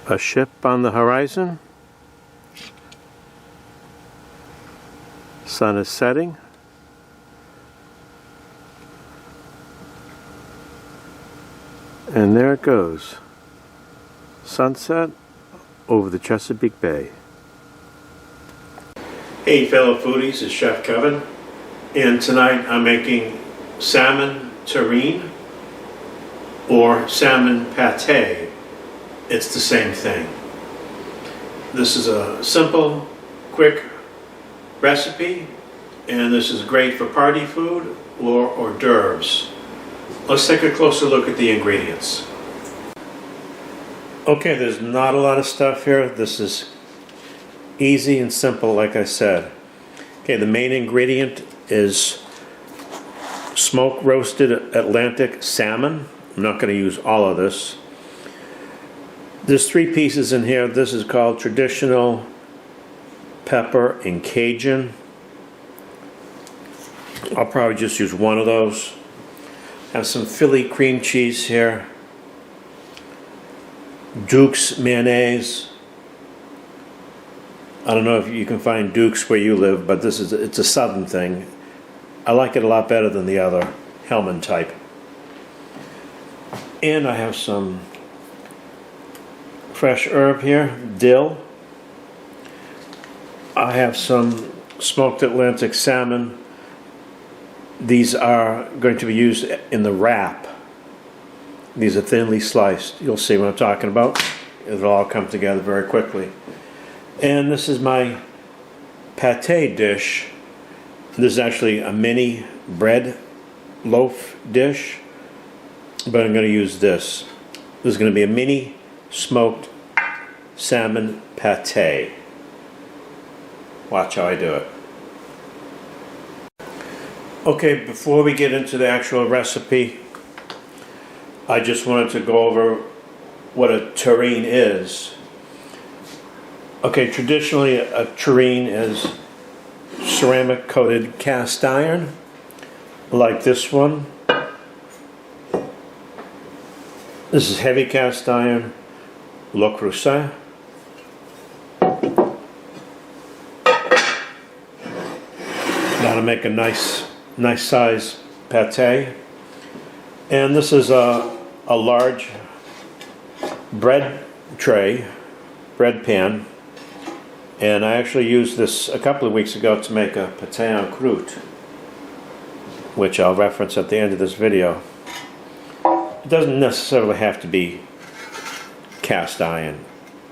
A ship on the horizon. Sun is setting. And there it goes. Sunset over the Chesapeake Bay. Hey fellow foodies, it's Chef Kevin. And tonight I'm making Salmon Terrine or Salmon Pate. It's the same thing. This is a simple, quick recipe, and this is great for party food or hors d'oeuvres. Let's take a closer look at the ingredients. Okay, there's not a lot of stuff here. This is easy and simple, like I said. Okay, the main ingredient is smoke roasted Atlantic salmon. I'm not going to use all of this. There's 3 pieces in here. This is called traditional pepper and Cajun. I'll probably just use one of those. Have some Philly cream cheese here. Duke's mayonnaise. I don't know if you can find Duke's where you live, but it's a southern thing. I like it a lot better than the other Hellman type. And I have some fresh herb here, dill. I have some smoked Atlantic salmon. These are going to be used in the wrap. These are thinly sliced. You'll see what I'm talking about. It'll all come together very quickly. And this is my pate dish. This is actually a mini bread loaf dish, but I'm going to use this. This is going to be a mini smoked salmon pate. Watch how I do it. Okay, before we get into the actual recipe, I just wanted to go over what a terrine is. Okay, traditionally a terrine is ceramic coated cast iron, like this one. This is heavy cast iron, Le Creuset. That'll make a nice size pate. And this is a large bread tray, bread pan. And I actually used this a couple of weeks ago to make a pate en croûte, which I'll reference at the end of this video. It doesn't necessarily have to be cast iron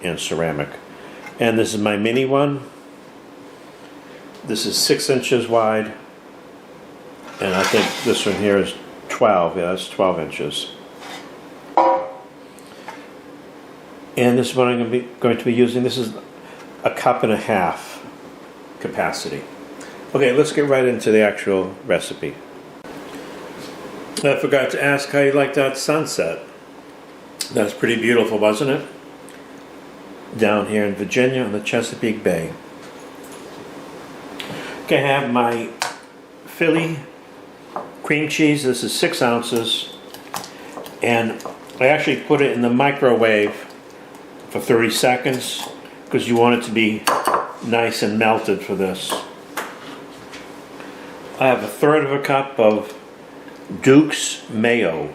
and ceramic. And this is my mini one. This is 6 inches wide, and I think this one here is 12. Yeah, that's 12 inches. And this is what I'm going to be using. This is 1.5 cups capacity. Okay, let's get right into the actual recipe. I forgot to ask how you like that sunset. That's pretty beautiful, wasn't it? Down here in Virginia on the Chesapeake Bay. Okay, I have my Philly cream cheese. This is 6 ounces. And I actually put it in the microwave for 30 seconds because you want it to be nice and melted for this. I have 1/3 cup of Duke's mayo.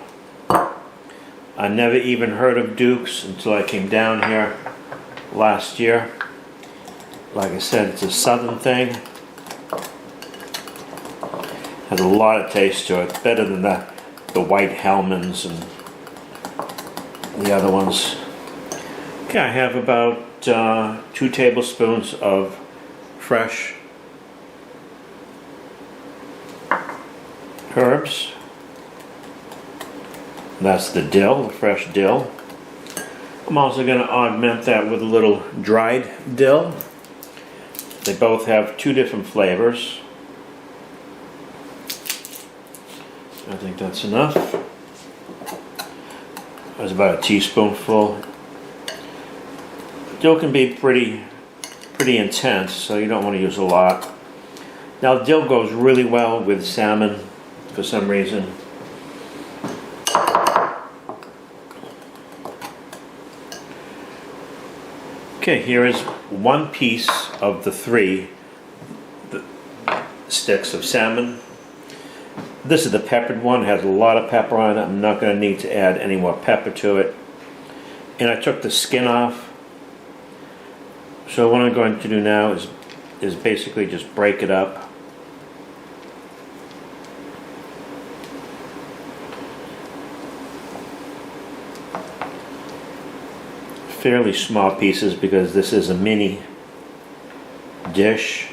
I never even heard of Duke's until I came down here last year. Like I said, it's a southern thing. Has a lot of taste to it. Better than the white Hellmans and the other ones. Okay, I have about 2 tablespoons of fresh herbs. That's the dill, the fresh dill. I'm also going to augment that with a little dried dill. They both have 2 different flavors. I think that's enough. That's about a teaspoonful. Dill can be pretty intense, so you don't want to use a lot. Now dill goes really well with salmon for some reason. Okay, here is one piece of the 3 sticks of salmon. This is the peppered one. It has a lot of pepper on it. I'm not going to need to add any more pepper to it. And I took the skin off. So what I'm going to do now is basically just break it up. Fairly small pieces because this is a mini dish.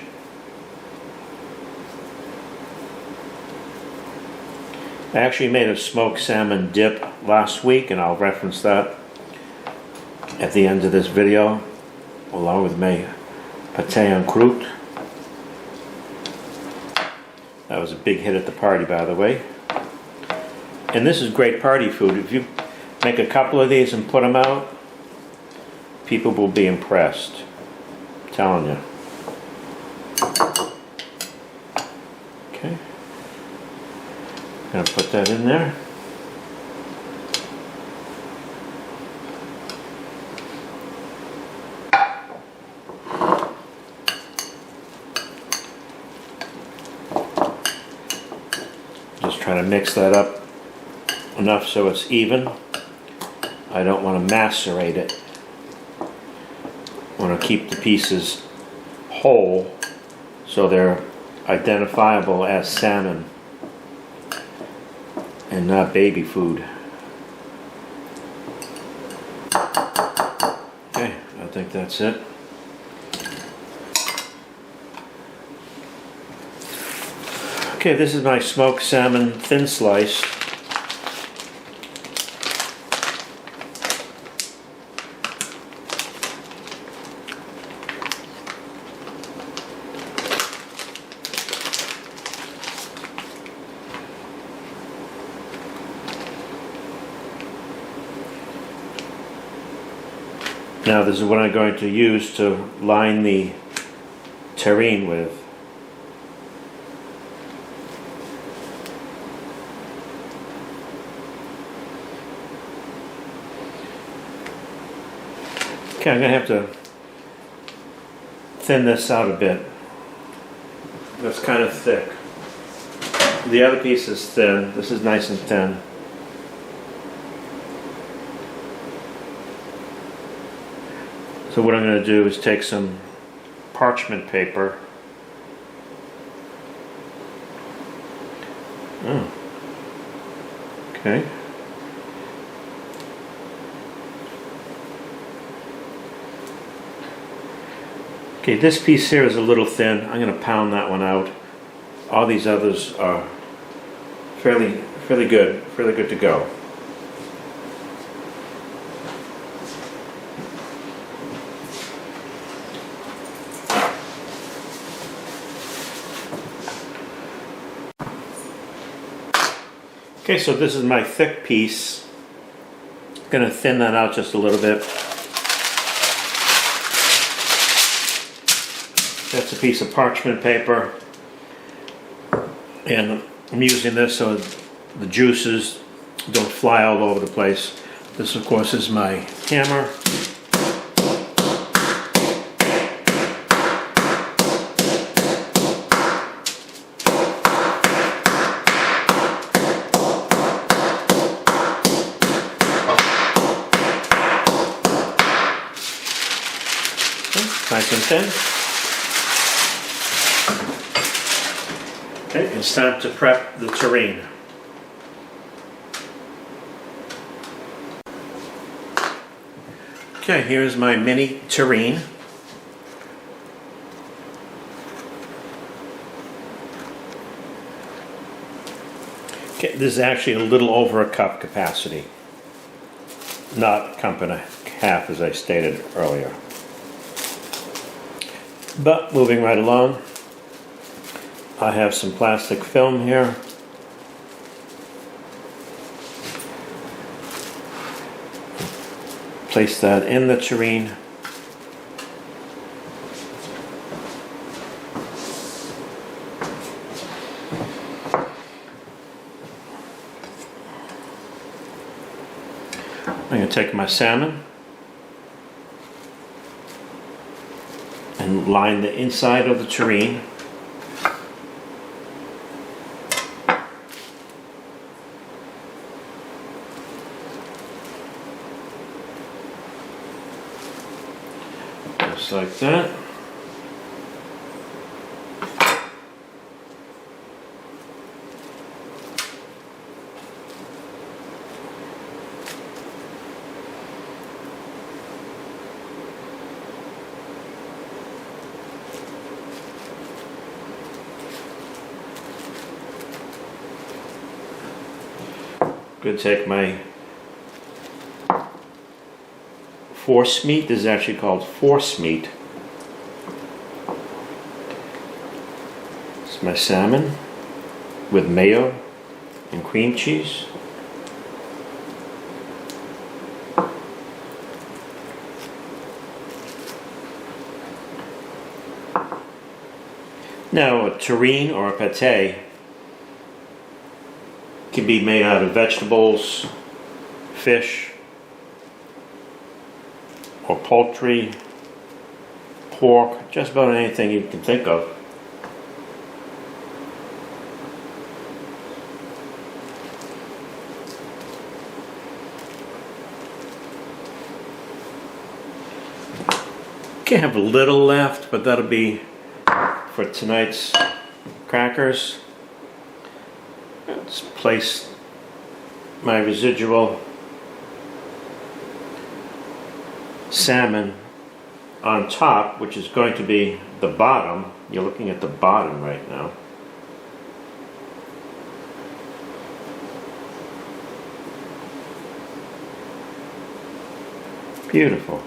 I actually made a smoked salmon dip last week, and I'll reference that at the end of this video, along with my pate en croûte. That was a big hit at the party, by the way. And this is great party food. If you make a couple of these and put them out, people will be impressed. I'm telling you. Okay. Gonna put that in there. Just trying to mix that up enough so it's even. I don't want to macerate it. I want to keep the pieces whole so they're identifiable as salmon and not baby food. Okay, I think that's it. Okay, this is my smoked salmon thin slice. Now this is what I'm going to use to line the terrine with. Okay, I'm going to have to thin this out a bit. That's kind of thick. The other piece is thin. This is nice and thin. So what I'm going to do is take some parchment paper. Okay. Okay, this piece here is a little thin. I'm going to pound that one out. All these others are fairly good to go. Okay, so this is my thick piece. I'm going to thin that out just a little bit. That's a piece of parchment paper. And I'm using this so the juices don't fly all over the place. This, of course, is my hammer. Nice and thin. Okay, it's time to prep the terrine. Okay, here's my mini terrine. Okay, this is actually a little over a cup capacity, not a cup and a half as I stated earlier. But moving right along, I have some plastic film here. Place that in the terrine. I'm going to take my salmon. and line the inside of the terrine. Just like that. Going to take my force meat. This is actually called force meat. It's my salmon with mayo and cream cheese. Now, a terrine or a pate can be made out of vegetables, fish, or poultry, pork, just about anything you can think of. Okay, I have a little left, but that'll be for tonight's crackers. Let's place my residual salmon on top, which is going to be the bottom. You're looking at the bottom right now. Beautiful.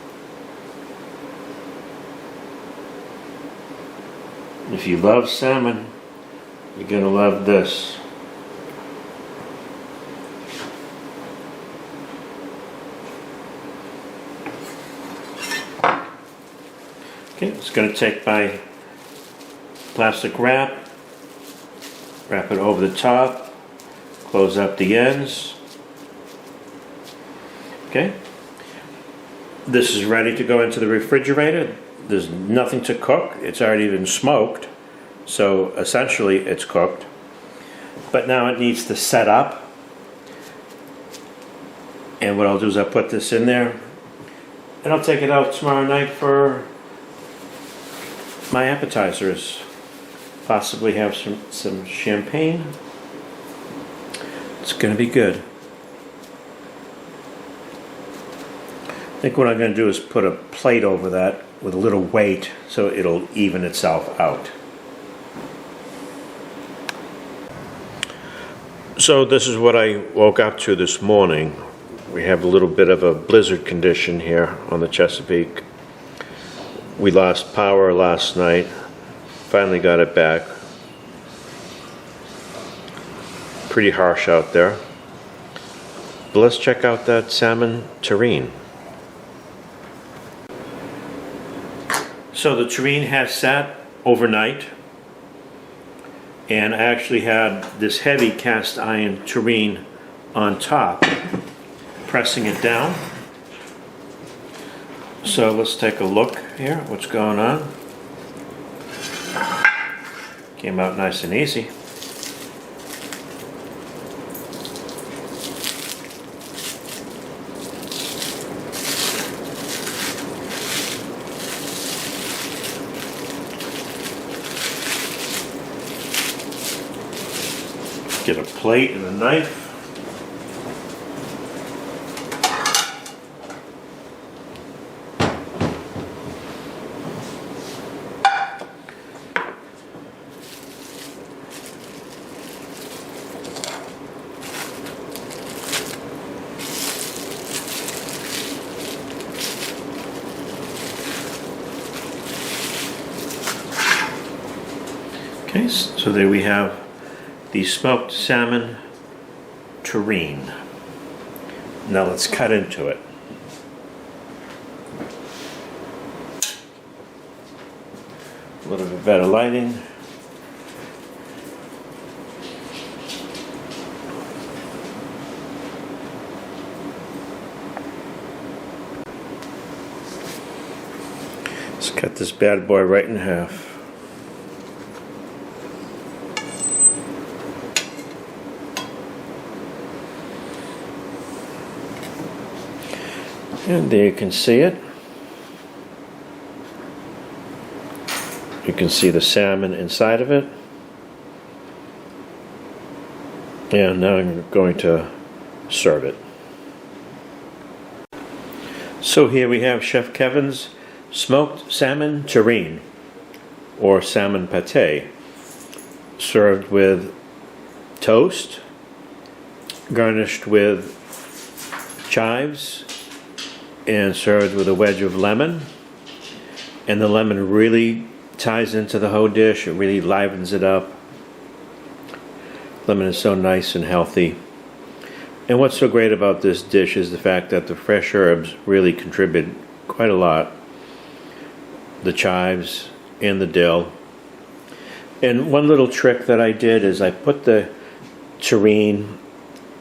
If you love salmon, you're going to love this. Okay, it's going to take my plastic wrap, wrap it over the top, close up the ends. Okay, this is ready to go into the refrigerator. There's nothing to cook. It's already been smoked, so essentially it's cooked. But now it needs to set up. And what I'll do is I'll put this in there, and I'll take it out tomorrow night for my appetizers. Possibly have some champagne. It's going to be good. I think what I'm going to do is put a plate over that with a little weight so it'll even itself out. So this is what I woke up to this morning. We have a little bit of a blizzard condition here on the Chesapeake. We lost power last night, finally got it back. Pretty harsh out there. But let's check out that Salmon Terrine. So the terrine has sat overnight, and I actually had this heavy cast iron terrine on top, pressing it down. So let's take a look here, what's going on. Came out nice and easy. Get a plate and a knife. Okay, so there we have the smoked salmon terrine. Now let's cut into it. A little bit better lighting. Let's cut this bad boy right in half. And there you can see it. You can see the salmon inside of it. And now I'm going to serve it. So here we have Chef Kevin's smoked salmon terrine, or salmon pate, served with toast, garnished with chives, and served with a wedge of lemon. And the lemon really ties into the whole dish. It really livens it up. Lemon is so nice and healthy. And what's so great about this dish is the fact that the fresh herbs really contribute quite a lot. The chives and the dill. And one little trick that I did is I put the terrine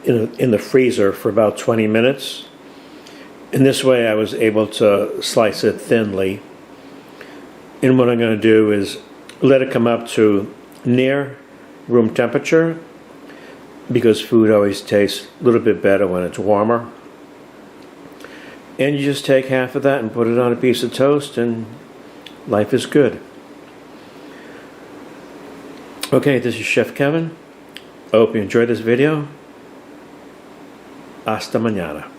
in the freezer for about 20 minutes. And this way I was able to slice it thinly. And what I'm going to do is let it come up to near room temperature, because food always tastes a little bit better when it's warmer. And you just take half of that and put it on a piece of toast, and life is good. Okay, this is Chef Kevin. I hope you enjoyed this video. Hasta mañana.